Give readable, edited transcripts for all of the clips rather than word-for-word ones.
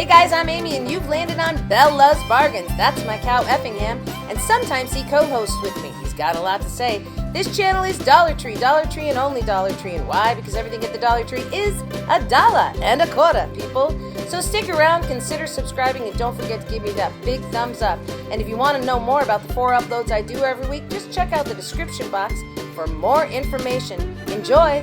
Hey guys, I'm Amy and you've landed on Belle Loves Bargains. That's my cow Effingham, and sometimes he co-hosts with me. He's got a lot to say. This channel is Dollar Tree and only Dollar Tree. And why? Because everything at the Dollar Tree is $1.25, people. So stick around, consider subscribing, and don't forget to give me that big thumbs up. And if you want to know more about the 4 uploads I do every week, just check out the description box for more information. Enjoy!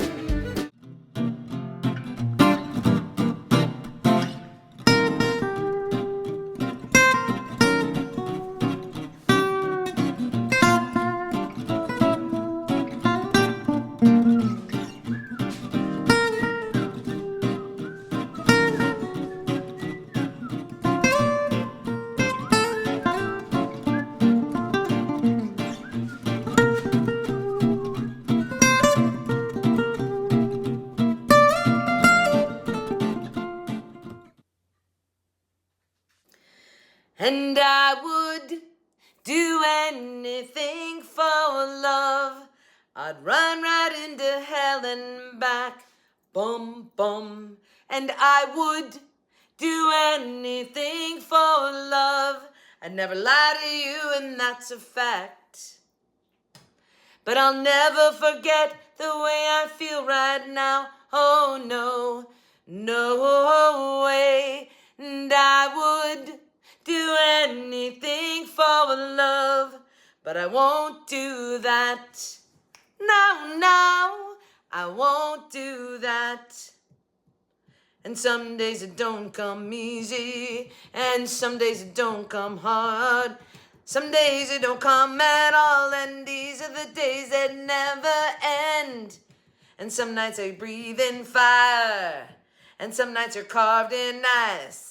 And I would do anything for love. I'd run right into hell and back. Bum, bum. And I would do anything for love. I'd never lie to you, and that's a fact. But I'll never forget the way I feel right now. Oh, no, no way. And I would do anything for love, but I won't do that. No, no, I won't do that. And some days it don't come easy, and some days it don't come hard. Some days it don't come at all, and these are the days that never end. And some nights I breathe in fire, and some nights are carved in ice.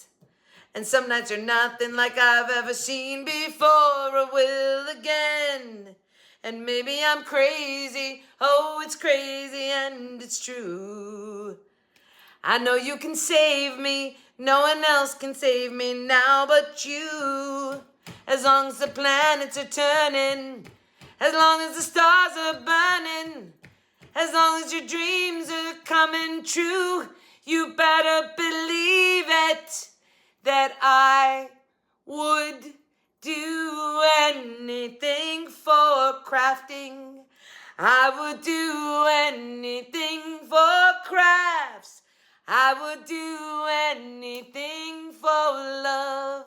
And some nights are nothing like I've ever seen before or will again. And maybe I'm crazy, oh, it's crazy and it's true. I know you can save me, no one else can save me now but you. As long as the planets are turning, as long as the stars are burning, as long as your dreams are coming true, you better believe it. That I would do anything for crafting. I would do anything for crafts. I would do anything for love.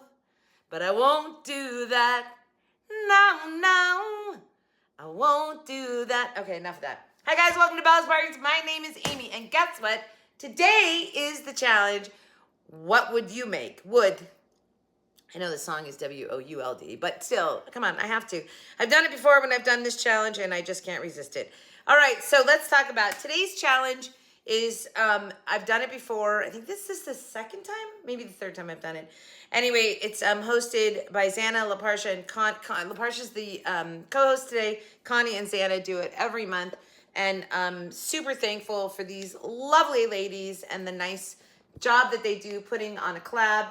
But I won't do that. No, no. I won't do that. Okay, enough of that. Hi guys, welcome to Belle's Bargains. My name is Amy, and guess what? Today is the challenge. What would you make? Would. I know the song is W-O-U-L-D, but still, come on, I have to. I've done it before when I've done this challenge, and I just can't resist it. All right, so let's talk about today's challenge is, I've done it before. I think this is the second time, maybe the third time I've done it. Anyway, it's hosted by Xana, LaParsha, and LaParsha's the co-host today. Connie and Xana do it every month, and I'm super thankful for these lovely ladies and the nice job that they do putting on a collab.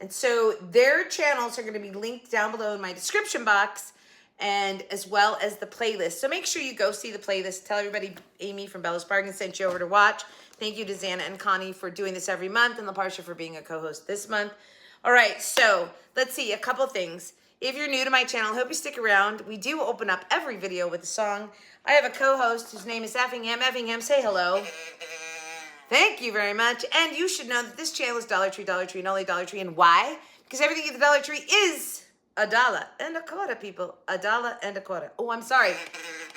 And so their channels are going to be linked down below in my description box, and as well as the playlist. So make sure you go see the playlist. Tell everybody Amy from Belle's Bargains sent you over to watch. Thank you to Xana and Connie for doing this every month, and LaParsha for being a co-host this month. All right, so let's see a couple things. If you're new to my channel, I hope you stick around. We do open up every video with a song. I have a co-host whose name is Effingham. Effingham, say hello. Thank you very much. And you should know that this channel is Dollar Tree, and only Dollar Tree. And why? Because everything at the Dollar Tree is $1.25, people. $1.25. Oh, I'm sorry.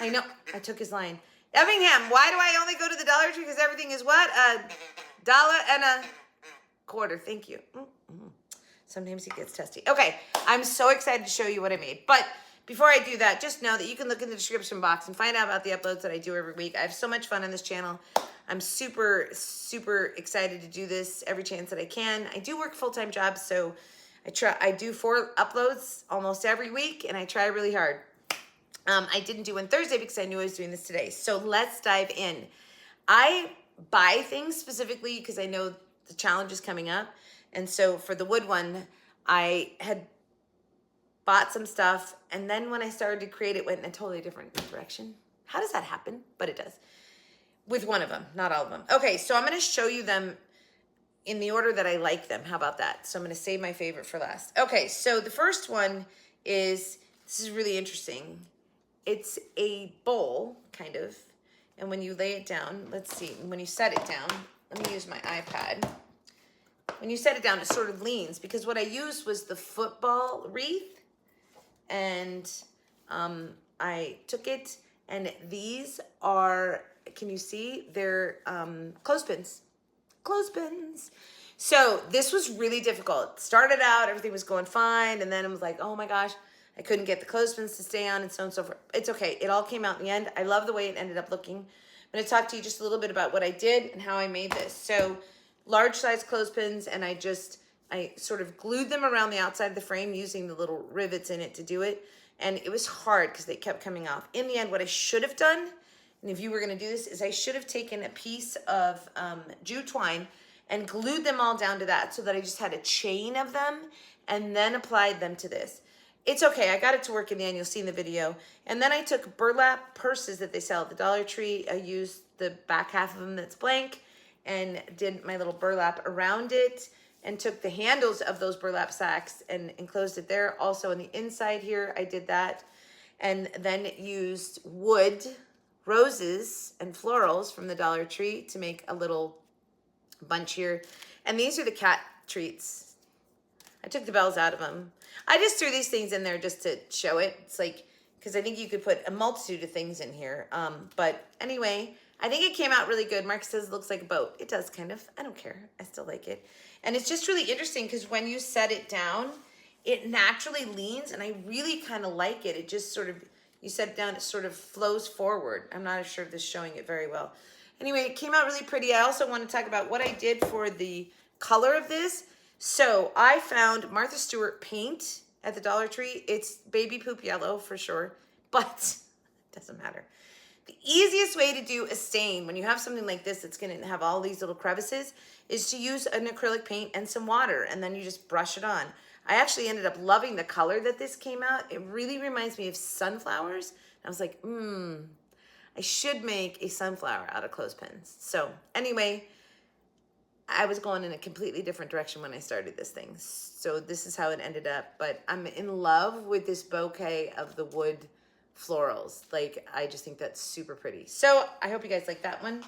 I know. I took his line. Effingham, why do I only go to the Dollar Tree? Because everything is what? $1.25. Thank you. Sometimes he gets testy. Okay. I'm so excited to show you what I made. But before I do that, just know that you can look in the description box and find out about the uploads that I do every week. I have so much fun on this channel. I'm super, super excited to do this every chance that I can. I do work full-time jobs, so I do 4 uploads almost every week, and I try really hard. I didn't do one Thursday because I knew I was doing this today. So let's dive in. I buy things specifically because I know the challenge is coming up. And so for the wood one, I had bought some stuff, and then when I started to create it, went in a totally different direction. How does that happen? But it does. With one of them, not all of them. Okay, so I'm going to show you them in the order that I like them. How about that? So I'm gonna save my favorite for last. Okay, so the first one is, this is really interesting. It's a bowl, kind of, and when you lay it down, let's see, when you set it down, let me use my iPad. When you set it down, it sort of leans, because what I used was the football wreath, and I took it, and these are, can you see? They're clothespins. Clothespins. So this was really difficult. Started out, everything was going fine, and then it was like, oh my gosh, I couldn't get the clothespins to stay on, and so on and so forth. It's okay. It all came out in the end. I love the way it ended up looking. I'm going to talk to you just a little bit about what I did and how I made this. So large size clothespins, and I sort of glued them around the outside of the frame using the little rivets in it to do it. And it was hard because they kept coming off. In the end, what I should have done, and if you were going to do this, is I should have taken a piece of jute twine and glued them all down to that so that I just had a chain of them and then applied them to this. It's okay, I got it to work in the end, you'll see in the video. And then I took burlap purses that they sell at the Dollar Tree. I used the back half of them that's blank and did my little burlap around it and took the handles of those burlap sacks and enclosed it there. Also on the inside here, I did that. And then used wood, roses, and florals from the Dollar Tree to make a little bunch here. And these are the cat treats. I took the bells out of them. I just threw these things in there just to show it. It's like, because I think you could put a multitude of things in here. But anyway, I think it came out really good. Mark says it looks like a boat. It does, kind of. I don't care. I still like it. And it's just really interesting because when you set it down, it naturally leans, and I really kind of like it. It just sort of, you set it down, it sort of flows forward. I'm not sure if this is showing it very well. Anyway, it came out really pretty. I also want to talk about what I did for the color of this. So I found Martha Stewart paint at the Dollar Tree. It's baby poop yellow for sure, but it doesn't matter. The easiest way to do a stain when you have something like this that's going to have all these little crevices is to use an acrylic paint and some water, and then you just brush it on. I actually ended up loving the color that this came out. It really reminds me of sunflowers. I was like, I should make a sunflower out of clothespins. So anyway, I was going in a completely different direction when I started this thing. So this is how it ended up. But I'm in love with this bouquet of the wood florals. Like, I just think that's super pretty. So I hope you guys like that one.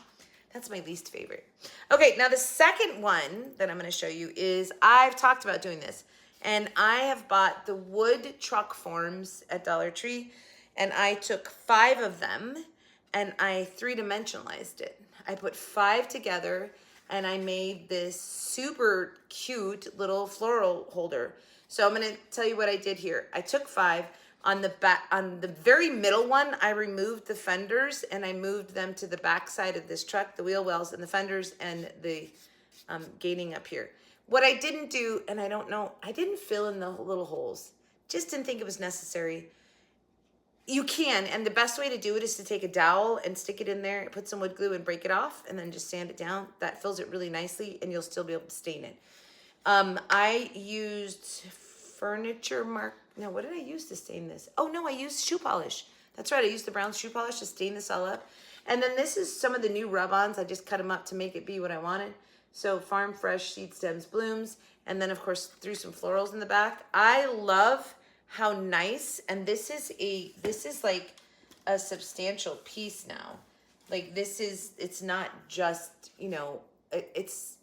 That's my least favorite. Okay, now the second one that I'm going to show you is, I've talked about doing this. And I have bought the wood truck forms at Dollar Tree. And I took 5 of them and I 3-dimensionalized it. I put 5 together and I made this super cute little floral holder. So I'm gonna tell you what I did here. I took 5. On the back, on the very middle one, I removed the fenders and I moved them to the back side of this truck, the wheel wells and the fenders and the gating up here. What I didn't do, and I don't know, I didn't fill in the little holes. Just didn't think it was necessary. You can, and the best way to do it is to take a dowel and stick it in there, put some wood glue and break it off, and then just sand it down. That fills it really nicely, and you'll still be able to stain it. I used furniture mark. Now, what did I use to stain this? Oh, no, I used shoe polish. That's right, I used the brown shoe polish to stain this all up. And then this is some of the new rub-ons. I just cut them up to make it be what I wanted. So farm fresh seed stems blooms, and then of course threw some florals in the back. I love how nice, and this is like a substantial piece now. Like it's not just, you know, it's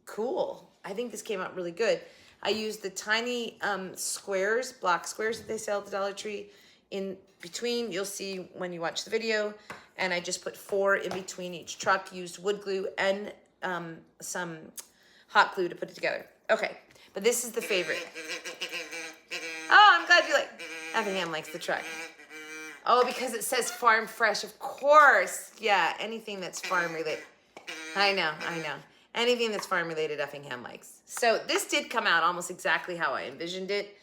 cool. I think this came out really good. I used the tiny squares, block squares that they sell at the Dollar Tree in between. You'll see when you watch the video. And I just put 4 in between each truck, used wood glue and some hot glue to put it together. Okay, but this is the favorite. Oh, I'm glad you like. Effingham likes the truck. Oh, because it says farm fresh, of course. Yeah, anything that's farm related. I know. Anything that's farm related, Effingham likes. So this did come out almost exactly how I envisioned it.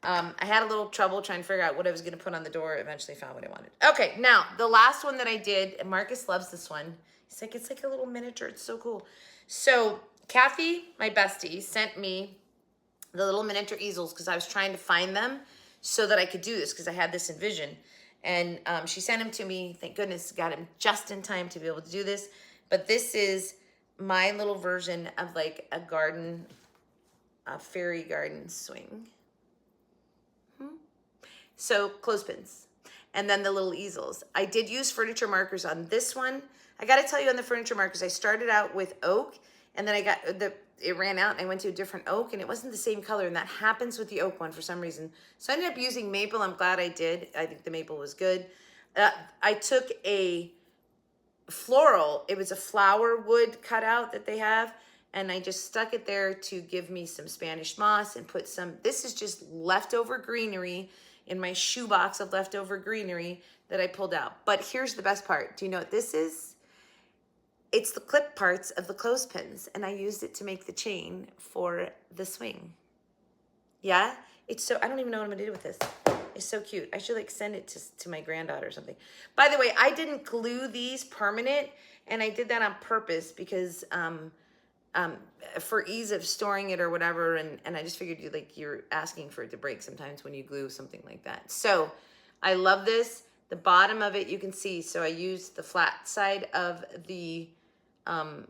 I had a little trouble trying to figure out what I was going to put on the door. Eventually found what I wanted. Okay, now the last one that I did, and Marcus loves this one. He's like, it's like a little miniature. It's so cool. So Kathy, my bestie, sent me the little miniature easels because I was trying to find them so that I could do this because I had this in vision. And she sent them to me. Thank goodness, got him just in time to be able to do this. But this is my little version of like a garden, a fairy garden swing. So clothespins, and then the little easels. I did use furniture markers on this one. I got to tell you, on the furniture markers, I started out with oak, and then it ran out, and I went to a different oak, and it wasn't the same color, and that happens with the oak one for some reason. So I ended up using maple. I'm glad I did. I think the maple was good. I took a floral, it was a flower wood cutout that they have, and I just stuck it there to give me some Spanish moss and put some, this is just leftover greenery in my shoebox of leftover greenery that I pulled out. But here's the best part. Do you know what this is? It's the clip parts of the clothespins, and I used it to make the chain for the swing. Yeah, it's so, I don't even know what I'm gonna do with this. It's so cute. I should like send it to my granddaughter or something. By the way, I didn't glue these permanent, and I did that on purpose because for ease of storing it or whatever, and I just figured you're asking for it to break sometimes when you glue something like that. So I love this. The bottom of it you can see, so I used the flat side of the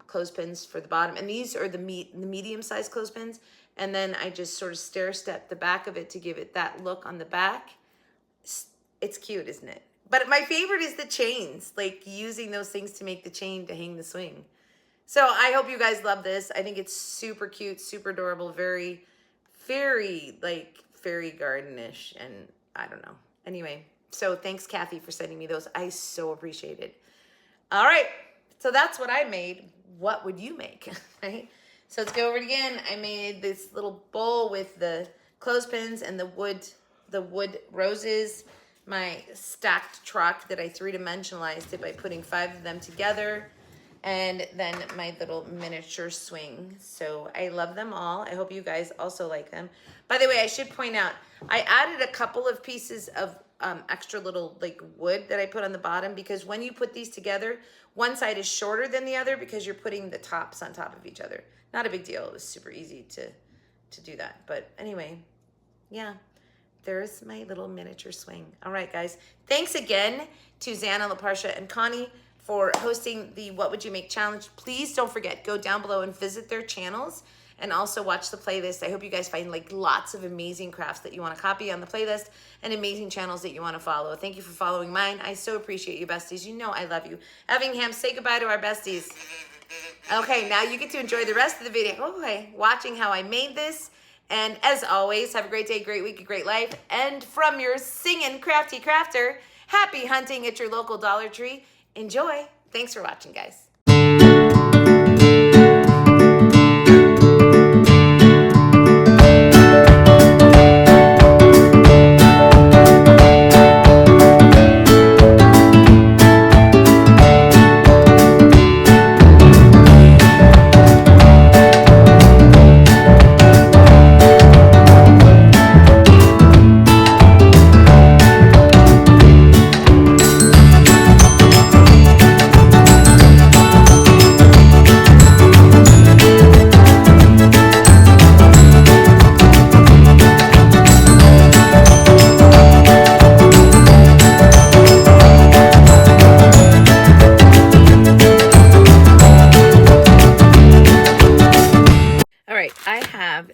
clothespins for the bottom, and these are the medium-sized clothespins, and then I just sort of stair-step the back of it to give it that look on the back. It's cute, isn't it? But my favorite is the chains, like using those things to make the chain to hang the swing. So I hope you guys love this. I think it's super cute, super adorable, very, very like fairy gardenish, and I don't know. Anyway, so thanks, Kathy, for sending me those. I so appreciate it. All right, so that's what I made. What would you make, right? So let's go over it again. I made this little bowl with the clothespins and the wood roses, my stacked truck that I three-dimensionalized it by putting 5 of them together, and then my little miniature swing. So I love them all. I hope you guys also like them. By the way, I should point out, I added a couple of pieces of extra little like wood that I put on the bottom, because when you put these together, one side is shorter than the other because you're putting the tops on top of each other. Not a big deal. It was super easy to do that. But anyway, yeah, there's my little miniature swing. All right, guys. Thanks again to Xana, LaParsha, and Connie for hosting the What Would You Make Challenge. Please don't forget, go down below and visit their channels and also watch the playlist. I hope you guys find like lots of amazing crafts that you want to copy on the playlist and amazing channels that you want to follow. Thank you for following mine. I so appreciate you, besties. You know I love you. Effingham, say goodbye to our besties. Okay, now you get to enjoy the rest of the video. Okay, watching how I made this. And as always, have a great day, great week, a great life. And from your singing crafty crafter, happy hunting at your local Dollar Tree. Enjoy. Thanks for watching, guys.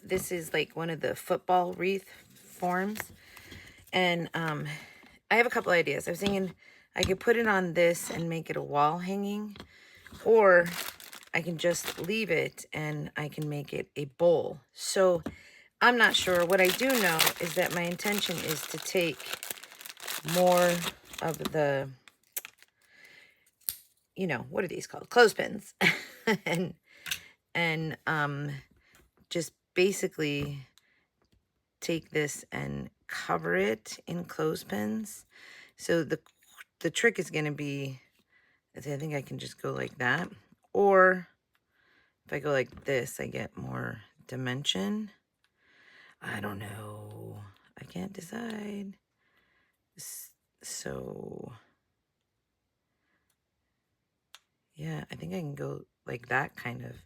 This is like one of the football wreath forms, and I have a couple ideas. I was thinking I could put it on this and make it a wall hanging, or I can just leave it and I can make it a bowl. So I'm not sure. What I do know is that my intention is to take more of the, you know, what are these called? Clothespins. and just basically take this and cover it in clothespins. So the trick is going to be, I think I can just go like that. Or if I go like this, I get more dimension. I don't know. I can't decide. So yeah, I think I can go like that kind of.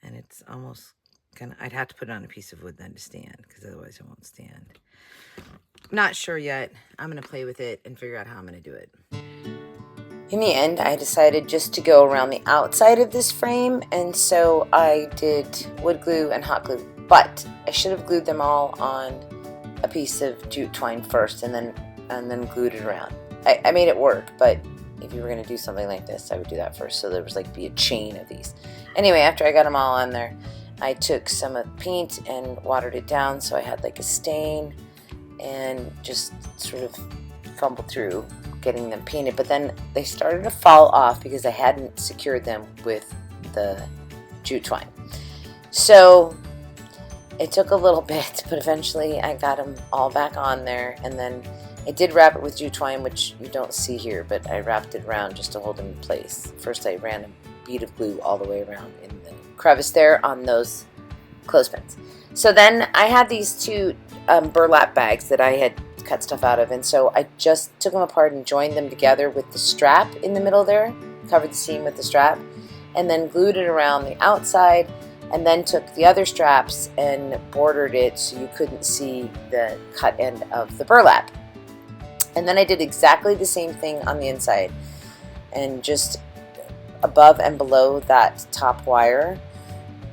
And it's almost kind of, I'd have to put it on a piece of wood then to stand, because otherwise it won't stand. Not sure yet. I'm going to play with it and figure out how I'm going to do it. In the end, I decided just to go around the outside of this frame, and so I did wood glue and hot glue, but I should have glued them all on a piece of jute twine first and then glued it around. I made it work, but if you were going to do something like this, I would do that first, so there was like be a chain of these. Anyway, after I got them all on there, I took some of the paint and watered it down so I had like a stain, and just sort of fumbled through getting them painted, but then they started to fall off because I hadn't secured them with the jute twine. So it took a little bit, but eventually I got them all back on there, and then I did wrap it with jute twine, which you don't see here, but I wrapped it around just to hold them in place. First I ran a bead of glue all the way around in the crevice there on those clothespins. So then I had these two burlap bags that I had cut stuff out of, and so I just took them apart and joined them together with the strap in the middle there, covered the seam with the strap, and then glued it around the outside, and then took the other straps and bordered it so you couldn't see the cut end of the burlap. And then I did exactly the same thing on the inside, and just above and below that top wire,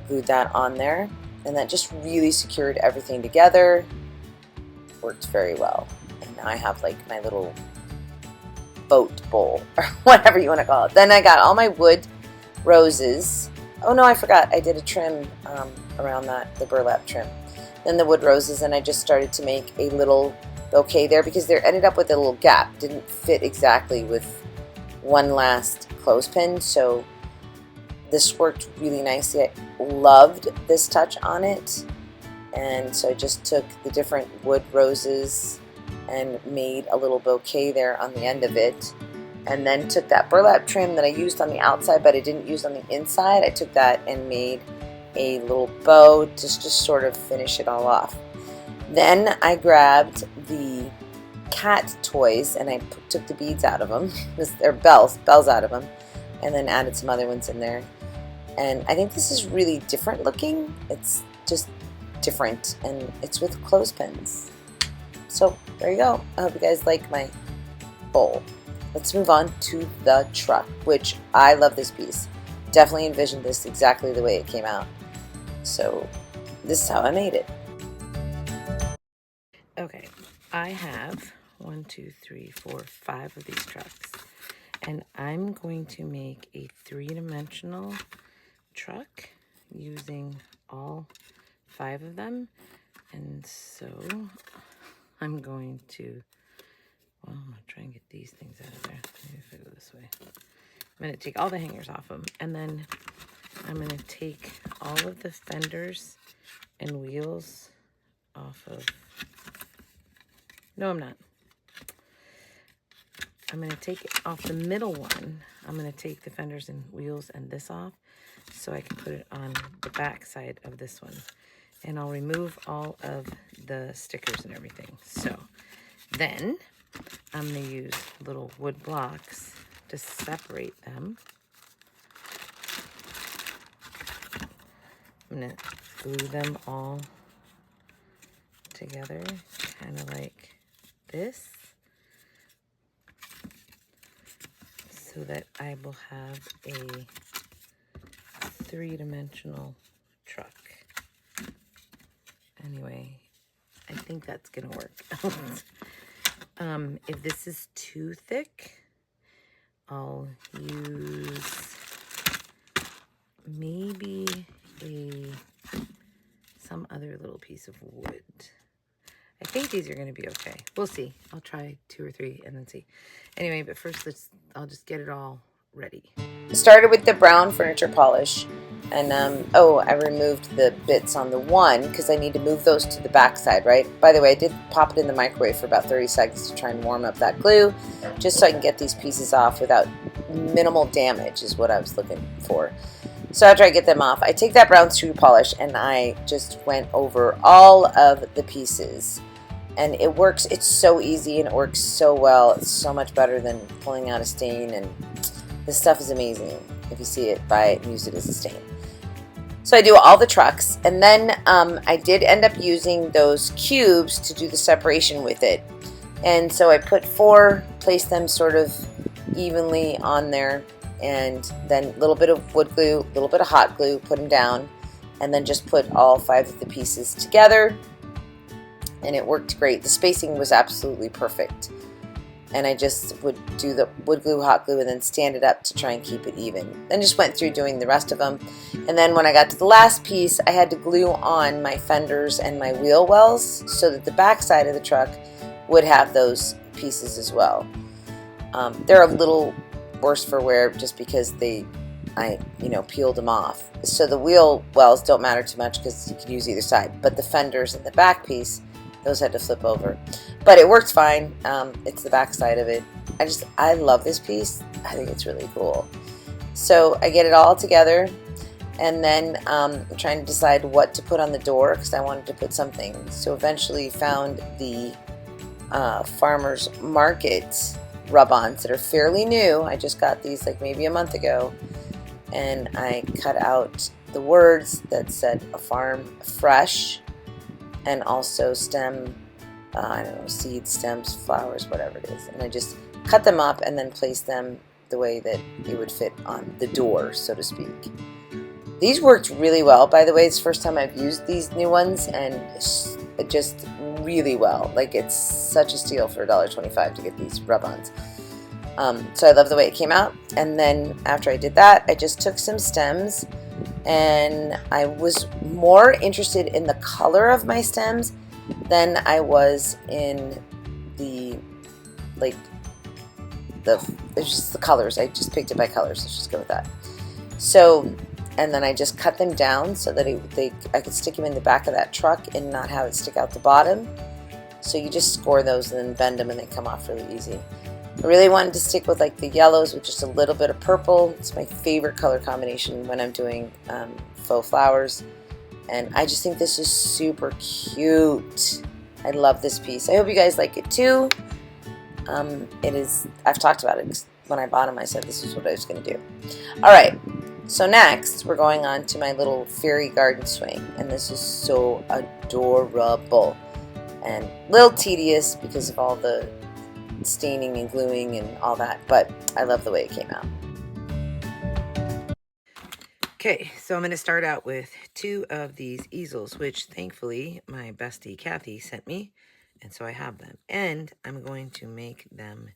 glued that on there, and that just really secured everything together. Worked very well. And now I have like my little boat bowl, or whatever you want to call it. Then I got all my wood roses. Oh no, I forgot, I did a trim around that, the burlap trim. Then the wood roses, and I just started to make a little bouquet there because there ended up with a little gap. Didn't fit exactly with one last clothespin, so this worked really nicely. I loved this touch on it. And so I just took the different wood roses and made a little bouquet there on the end of it, and then took that burlap trim that I used on the outside but I didn't use on the inside. I took that and made a little bow just to sort of finish it all off. Then I grabbed the cat toys and I took the beads out of them, they're bells out of them, and then added some other ones in there. And I think this is really different looking. It's just different, and it's with clothespins. So there you go. I hope you guys like my bowl. Let's move on to the truck, which I love this piece. Definitely envisioned this exactly the way it came out. So this is how I made it. Okay, I have 1, 2, 3, 4, 5 of these trucks, and I'm going to make a 3-dimensional truck using all 5 of them. And so I'm going to, well, I'm going to try and get these things out of there. Maybe if I go this way. I'm going to take all the hangers off them, and then I'm going to take all of the fenders and wheels off of, no I'm not. I'm going to take off the middle one. I'm going to take the fenders and wheels and this off so I can put it on the back side of this one. And I'll remove all of the stickers and everything. So then I'm going to use little wood blocks to separate them. I'm going to glue them all together, kind of like this, so that I will have a 3-dimensional truck. Anyway, I think that's gonna work. If this is too thick, I'll use maybe some other little piece of wood. I think these are gonna be okay. We'll see. I'll try 2 or 3 and then see. Anyway, but first I'll just get it all ready. Started with the brown furniture polish. And, I removed the bits on the one because I need to move those to the back side, right? By the way, I did pop it in the microwave for about 30 seconds to try and warm up that glue, just so I can get these pieces off without minimal damage is what I was looking for. So after I get them off, I take that brown screw polish and I just went over all of the pieces. And it works, it's so easy and it works so well. It's so much better than pulling out a stain, and this stuff is amazing. If you see it, buy it and use it as a stain. So I do all the trucks, and then I did end up using those cubes to do the separation with it. And so I put 4, placed them sort of evenly on there, and then a little bit of wood glue, a little bit of hot glue, put them down, and then just put all 5 of the pieces together, and it worked great. The spacing was absolutely perfect. And I just would do the wood glue, hot glue, and then stand it up to try and keep it even. Then just went through doing the rest of them. And then when I got to the last piece, I had to glue on my fenders and my wheel wells so that the back side of the truck would have those pieces as well. They're a little worse for wear just because I peeled them off. So the wheel wells don't matter too much because you can use either side. But the fenders and the back piece, those had to flip over. But it works fine. It's the back side of it. I love this piece. I think it's really cool. So I get it all together, and then I'm trying to decide what to put on the door because I wanted to put something. So eventually found the Farmer's Market rub-ons that are fairly new. I just got these like maybe a month ago, and I cut out the words that said "A Farm Fresh," and also stem, I don't know, seeds, stems, flowers, whatever it is. And I just cut them up and then place them the way that it would fit on the door, so to speak. These worked really well. By the way, it's the first time I've used these new ones, and it just really well. Like, it's such a steal for $1.25 to get these rub-ons. So I love the way it came out. And then after I did that, I just took some stems, and I was more interested in the color of my stems than I was in it's just the colors. I just picked it by colors. Let's just go with that. So, and then I just cut them down so that I could stick them in the back of that truck and not have it stick out the bottom. So you just score those and then bend them and they come off really easy. I really wanted to stick with like the yellows with just a little bit of purple. It's my favorite color combination when I'm doing faux flowers. And I just think this is super cute. I love this piece. I hope you guys like it too. I've talked about it. When I bought them, I said this is what I was going to do. All right. So next, we're going on to my little fairy garden swing. And this is so adorable. And a little tedious because of all the staining and gluing and all that. But I love the way it came out. Okay, so I'm going to start out with 2 of these easels, which thankfully my bestie Kathy sent me. And so I have them. And I'm going to make them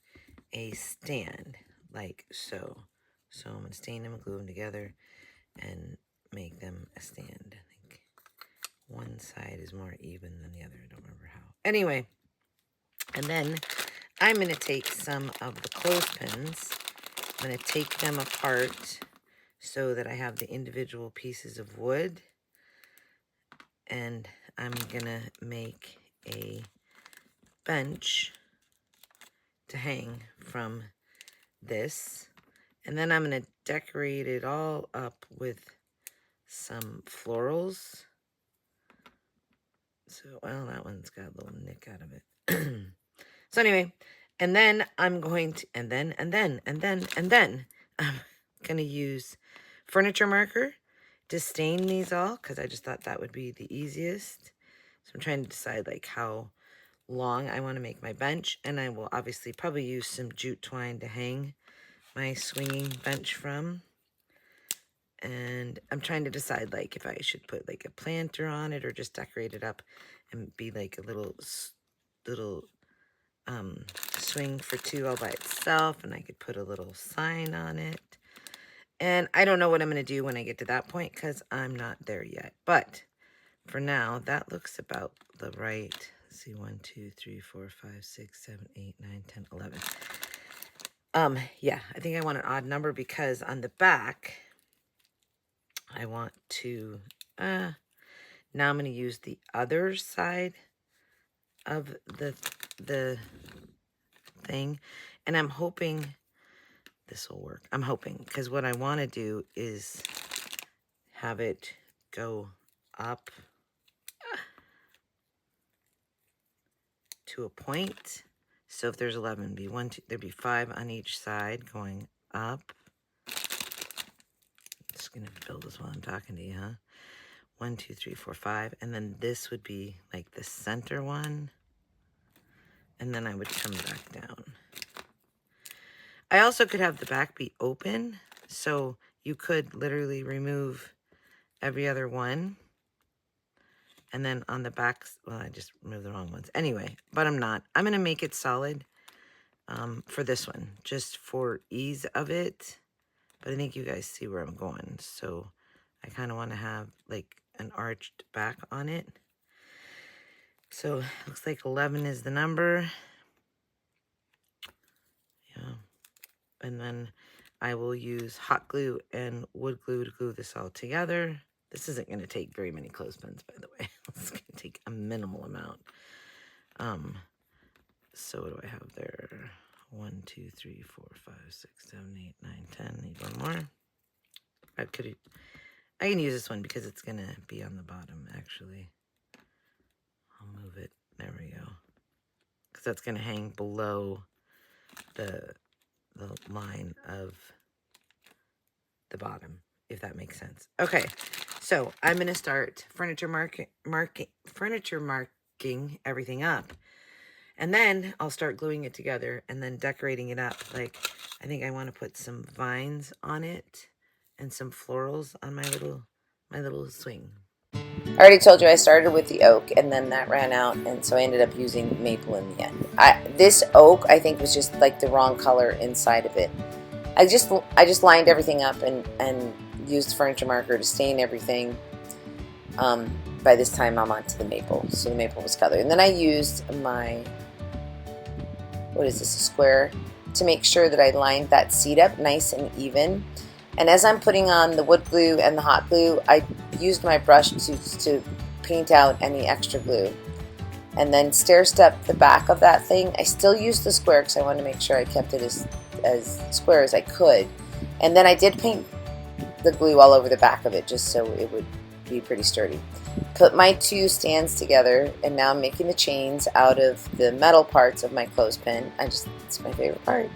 a stand, like so. So I'm going to stain them and glue them together and make them a stand. I think one side is more even than the other. I don't remember how. Anyway, and then I'm going to take some of the clothespins. I'm going to take them apart so that I have the individual pieces of wood. And I'm going to make a bench to hang from this. And then I'm going to decorate it all up with some florals. So, well, that one's got a little nick out of it. So anyway, and then I'm going to, and then I'm going to use furniture marker to stain these all, because I just thought that would be the easiest. So I'm trying to decide like how long I want to make my bench, and I will obviously probably use some jute twine to hang my swinging bench from. And I'm trying to decide like if I should put like a planter on it or just decorate it up and be like a little swing for 2 all by itself, and I could put a little sign on it. And I don't know what I'm going to do when I get to that point because I'm not there yet. But for now, that looks about the right. Let's see, 1, 2, 3, 4, 5, 6, 7, 8, 9, 10, 11. Yeah, I think I want an odd number because on the back, I want to, now I'm going to use the other side of the thing, and I'm hoping this will work. I'm hoping, because what I want to do is have it go up to a point. So if there's 11, be 1, 2, there'd be 5 on each side going up. Just gonna build this while I'm talking to you, huh? 1, 2, 3, 4, 5, and then this would be like the center one, and then I would come back down. I also could have the back be open, so you could literally remove every other one. And then on the back, well, I just removed the wrong ones. Anyway, but I'm not. I'm going to make it solid for this one, just for ease of it. But I think you guys see where I'm going. So I kind of want to have like an arched back on it. So looks like 11 is the number. Yeah. And then I will use hot glue and wood glue to glue this all together. This isn't going to take very many clothespins, by the way. It's going to take a minimal amount. So what do I have there? 1, 2, 3, 4, 5, 6, 7, 8, 9, 10. Need one more. I can use this one because it's going to be on the bottom, actually. I'll move it. There we go. Because that's going to hang below the line of the bottom, if that makes sense. Okay, so I'm going to start furniture marking everything up. And then I'll start gluing it together and then decorating it up. Like, I think I want to put some vines on it and some florals on my little swing. I already told you I started with the oak and then that ran out, and so I ended up using maple in the end. This oak, I think, was just like the wrong color inside of it. I just lined everything up and used the furniture marker to stain everything. By this time I'm onto the maple, so the maple was colored. And then I used my, what is this, a square, to make sure that I lined that seat up nice and even. And as I'm putting on the wood glue and the hot glue, I used my brush to paint out any extra glue. And then stair-step the back of that thing. I still used the square because I wanted to make sure I kept it as square as I could. And then I did paint the glue all over the back of it just so it would be pretty sturdy. Put my two stands together, and now I'm making the chains out of the metal parts of my clothespin. It's my favorite part.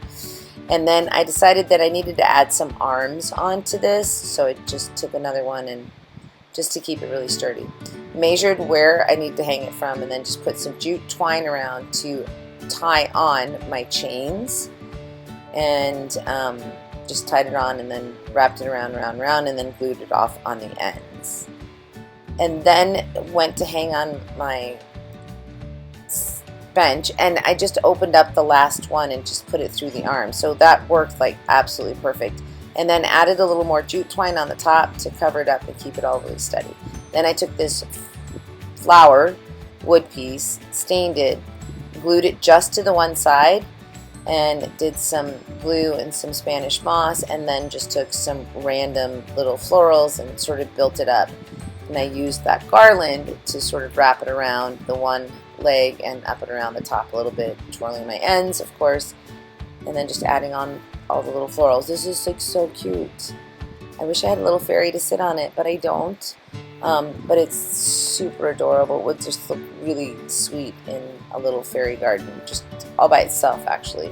And then I decided that I needed to add some arms onto this, so I just took another one and just to keep it really sturdy. Measured where I need to hang it from, and then just put some jute twine around to tie on my chains, and just tied it on and then wrapped it around, and then glued it off on the ends. And then went to hang on my bench, and I just opened up the last one and just put it through the arm. So that worked like absolutely perfect. And then added a little more jute twine on the top to cover it up and keep it all really steady. Then I took this flower wood piece, stained it, glued it just to the one side, and did some glue and some Spanish moss, and then just took some random little florals and sort of built it up. And I used that garland to sort of wrap it around the one leg and up and around the top a little bit, twirling my ends, of course, and then just adding on all the little florals. This is like so cute. I wish I had a little fairy to sit on it, but I don't. But it's super adorable. It would just look really sweet in a little fairy garden, just all by itself, actually.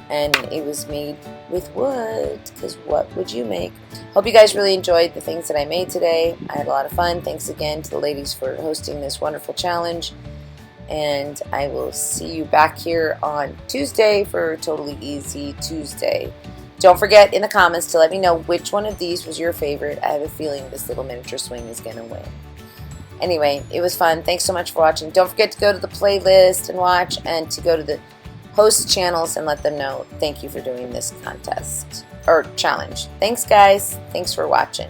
And it was made with wood, because what would you make? Hope you guys really enjoyed the things that I made today. I had a lot of fun. Thanks again to the ladies for hosting this wonderful challenge. And I will see you back here on Tuesday for Totally Easy Tuesday. Don't forget in the comments to let me know which one of these was your favorite. I have a feeling this little miniature swing is going to win. Anyway, it was fun. Thanks so much for watching. Don't forget to go to the playlist and watch, and to go to the host channels and let them know thank you for doing this contest or challenge. Thanks, guys. Thanks for watching.